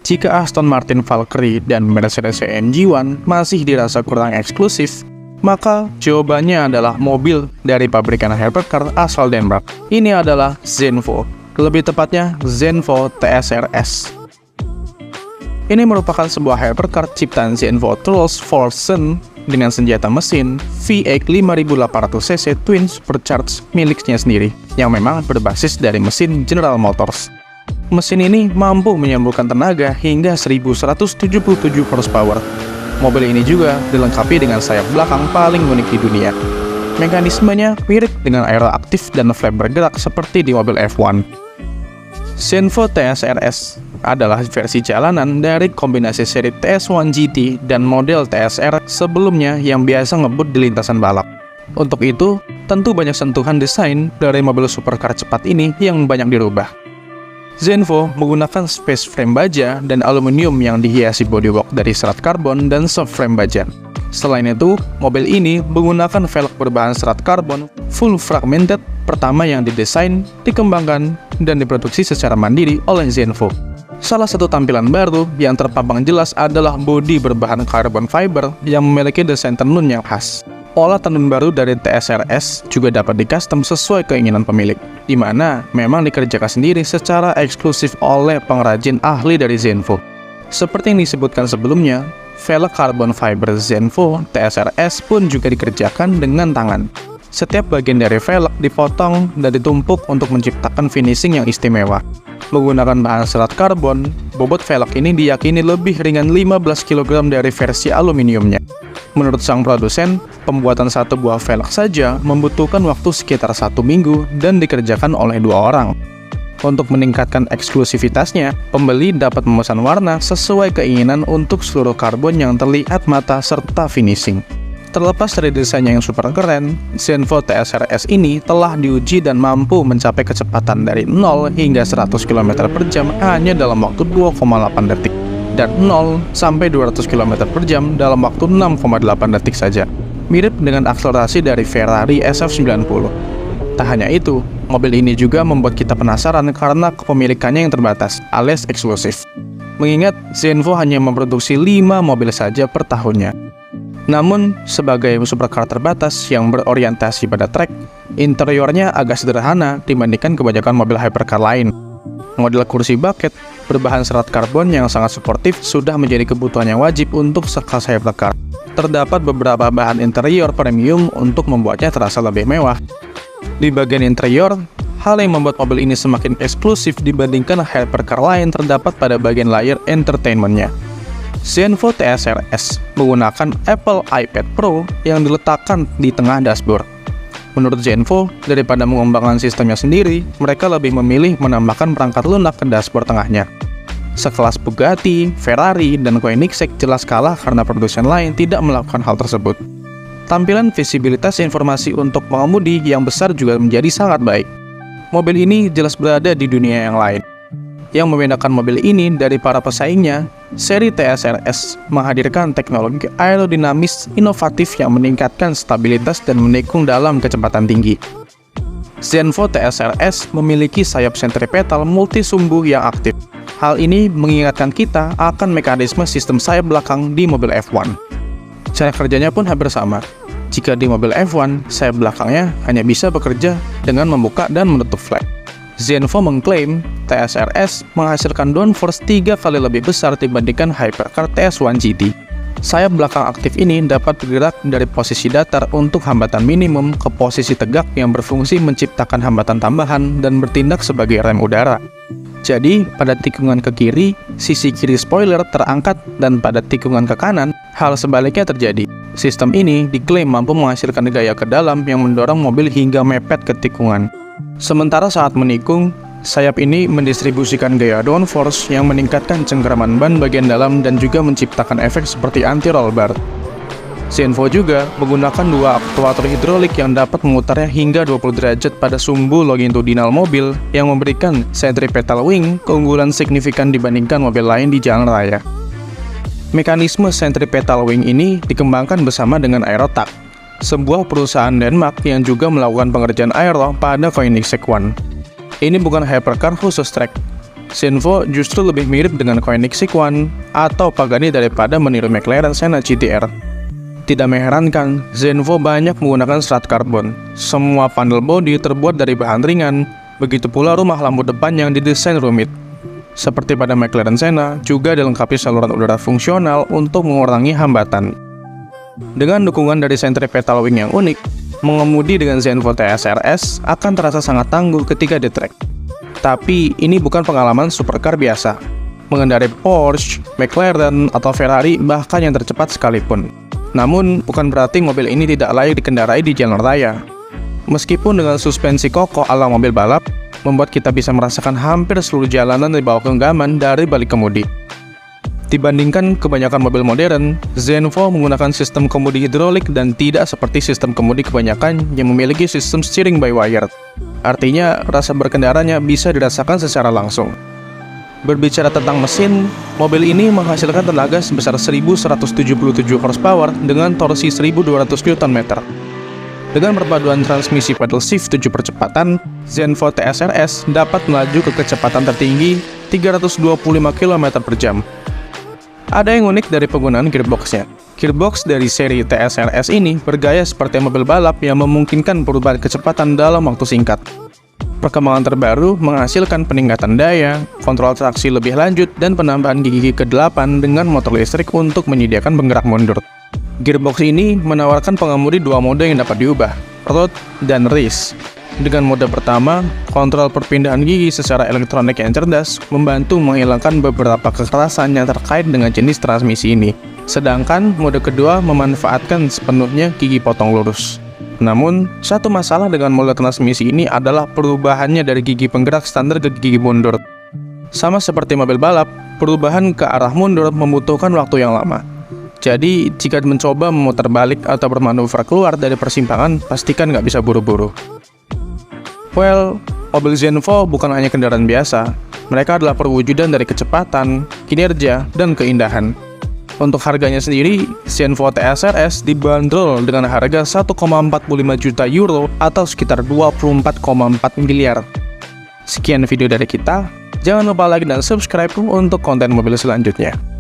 Jika Aston Martin Valkyrie dan Mercedes-AMG One masih dirasa kurang eksklusif, maka jawabannya adalah mobil dari pabrikan hypercar asal Denmark. Ini adalah Zenvo, lebih tepatnya Zenvo TSR-S. Ini merupakan sebuah hypercar ciptaan Zenvo Truls Forsen dengan senjata mesin V8 5800cc twin supercharged miliknya sendiri, yang memang berbasis dari mesin General Motors. Mesin ini mampu menyemburkan tenaga hingga 1177 horsepower. Mobil ini juga dilengkapi dengan sayap belakang paling unik di dunia. Mekanismenya mirip dengan aeroaktif dan flap bergerak seperti di mobil F1. Zenvo TSR-S adalah versi jalanan dari kombinasi seri TS1 GT dan model TSR sebelumnya yang biasa ngebut di lintasan balap. Untuk itu, tentu banyak sentuhan desain dari mobil supercar cepat ini yang banyak dirubah. Zenvo menggunakan space frame baja dan aluminium yang dihiasi bodywork dari serat karbon dan subframe baja. Selain itu, mobil ini menggunakan velg berbahan serat karbon full fragmented pertama yang didesain, dikembangkan, dan diproduksi secara mandiri oleh Zenvo. Salah satu tampilan baru yang terpampang jelas adalah bodi berbahan carbon fiber yang memiliki desain tenun yang khas. Pola tenun baru dari TSR-S juga dapat di-custom sesuai keinginan pemilik, di mana memang dikerjakan sendiri secara eksklusif oleh pengrajin ahli dari Zenvo. Seperti yang disebutkan sebelumnya, velg carbon fiber Zenvo TSR-S pun juga dikerjakan dengan tangan. Setiap bagian dari velg dipotong dan ditumpuk untuk menciptakan finishing yang istimewa. Menggunakan bahan serat karbon, bobot velg ini diyakini lebih ringan 15 kg dari versi aluminiumnya. Menurut sang produsen, pembuatan satu buah velg saja membutuhkan waktu sekitar 1 minggu dan dikerjakan oleh 2 orang. Untuk meningkatkan eksklusivitasnya, pembeli dapat memesan warna sesuai keinginan untuk seluruh karbon yang terlihat mata serta finishing. Terlepas dari desainnya yang super keren, Zenvo TSR-S ini telah diuji dan mampu mencapai kecepatan dari 0 hingga 100 km per jam hanya dalam waktu 2,8 detik, dan 0 sampai 200 km per jam dalam waktu 6,8 detik saja. Mirip dengan akselerasi dari Ferrari SF90. Tak hanya itu, mobil ini juga membuat kita penasaran karena kepemilikannya yang terbatas, alias eksklusif. Mengingat Zenvo hanya memproduksi 5 mobil saja per tahunnya. Namun, sebagai supercar terbatas yang berorientasi pada trek, interiornya agak sederhana dibandingkan kebanyakan mobil hypercar lain. Model kursi bucket berbahan serat karbon yang sangat suportif sudah menjadi kebutuhan yang wajib untuk sekelas hypercar. Terdapat beberapa bahan interior premium untuk membuatnya terasa lebih mewah. Di bagian interior, hal yang membuat mobil ini semakin eksklusif dibandingkan hypercar lain terdapat pada bagian layar entertainment-nya. Zenvo TSR-S menggunakan Apple iPad Pro yang diletakkan di tengah dashboard. Menurut Zenvo, daripada mengembangkan sistemnya sendiri, mereka lebih memilih menambahkan perangkat lunak ke dashboard tengahnya. Sekelas Bugatti, Ferrari, dan Koenigsegg jelas kalah karena produsen lain tidak melakukan hal tersebut. Tampilan visibilitas informasi untuk pengemudi yang besar juga menjadi sangat baik. Mobil ini jelas berada di dunia yang lain. Yang membedakan mobil ini dari para pesaingnya, seri TSR-S menghadirkan teknologi aerodinamis inovatif yang meningkatkan stabilitas dan menikung dalam kecepatan tinggi. Zenvo TSR-S memiliki sayap sentripetal multisumbu yang aktif. Hal ini mengingatkan kita akan mekanisme sistem sayap belakang di mobil F1. Cara kerjanya pun hampir sama. Jika di mobil F1, sayap belakangnya hanya bisa bekerja dengan membuka dan menutup flap. Zenvo mengklaim TSR-S menghasilkan downforce 3 kali lebih besar dibandingkan hypercar TS1 GT. Sayap belakang aktif ini dapat bergerak dari posisi datar untuk hambatan minimum ke posisi tegak yang berfungsi menciptakan hambatan tambahan dan bertindak sebagai rem udara. Jadi, pada tikungan ke kiri, sisi kiri spoiler terangkat dan pada tikungan ke kanan, hal sebaliknya terjadi. Sistem ini diklaim mampu menghasilkan gaya ke dalam yang mendorong mobil hingga mepet ke tikungan. Sementara saat menikung, sayap ini mendistribusikan gaya downforce yang meningkatkan cengkeraman ban bagian dalam dan juga menciptakan efek seperti anti-roll bar. Zenvo juga menggunakan 2 aktuator hidrolik yang dapat memutarnya hingga 20 derajat pada sumbu longitudinal mobil yang memberikan centripetal wing keunggulan signifikan dibandingkan mobil lain di jalan raya. Mekanisme centripetal wing ini dikembangkan bersama dengan Aerotac, sebuah perusahaan Denmark yang juga melakukan pengerjaan aero pada Koenigsegg One. Ini bukan hypercar khusus trek. Zenvo justru lebih mirip dengan Koenigsegg One atau Pagani daripada meniru McLaren Senna GT-R. Tidak mengherankan, Zenvo banyak menggunakan serat karbon. Semua panel bodi terbuat dari bahan ringan, begitu pula rumah lampu depan yang didesain rumit. Seperti pada McLaren Senna, juga dilengkapi saluran udara fungsional untuk mengurangi hambatan. Dengan dukungan dari centripetal wing yang unik, mengemudi dengan Zenvo TS/RS akan terasa sangat tangguh ketika di trek. Tapi ini bukan pengalaman supercar biasa. Mengendarai Porsche, McLaren, atau Ferrari bahkan yang tercepat sekalipun. Namun, bukan berarti mobil ini tidak layak dikendarai di jalan raya. Meskipun dengan suspensi kokoh ala mobil balap, membuat kita bisa merasakan hampir seluruh jalanan di bawah genggaman dari balik kemudi. Dibandingkan kebanyakan mobil modern, Zenvo menggunakan sistem kemudi hidrolik dan tidak seperti sistem kemudi kebanyakan yang memiliki sistem steering by wire. Artinya, rasa berkendaranya bisa dirasakan secara langsung. Berbicara tentang mesin, mobil ini menghasilkan tenaga sebesar 1177 horsepower dengan torsi 1200 Nm. Dengan perpaduan transmisi pedal shift 7 percepatan, Zenvo TS/RS dapat melaju ke kecepatan tertinggi 325 km per jam. Ada yang unik dari penggunaan gearbox-nya. Gearbox dari seri TS/RS ini bergaya seperti mobil balap yang memungkinkan perubahan kecepatan dalam waktu singkat. Perkembangan terbaru menghasilkan peningkatan daya, kontrol traksi lebih lanjut, dan penambahan gigi ke-8 dengan motor listrik untuk menyediakan penggerak mundur. Gearbox ini menawarkan pengemudi dua mode yang dapat diubah, road dan race. Dengan mode pertama, kontrol perpindahan gigi secara elektronik yang cerdas membantu menghilangkan beberapa kekerasan yang terkait dengan jenis transmisi ini. Sedangkan mode kedua memanfaatkan sepenuhnya gigi potong lurus. Namun, satu masalah dengan mode transmisi ini adalah perubahannya dari gigi penggerak standar ke gigi mundur. Sama seperti mobil balap, perubahan ke arah mundur membutuhkan waktu yang lama. Jadi, jika mencoba memutar balik atau bermanuver keluar dari persimpangan, pastikan nggak bisa buru-buru. Well, mobil Zenvo bukan hanya kendaraan biasa. Mereka adalah perwujudan dari kecepatan, kinerja, dan keindahan. Untuk harganya sendiri, Zenvo TS/RS dibanderol dengan harga 1,45 juta euro atau sekitar 24,4 miliar. Sekian video dari kita. Jangan lupa like dan subscribe untuk konten mobil selanjutnya.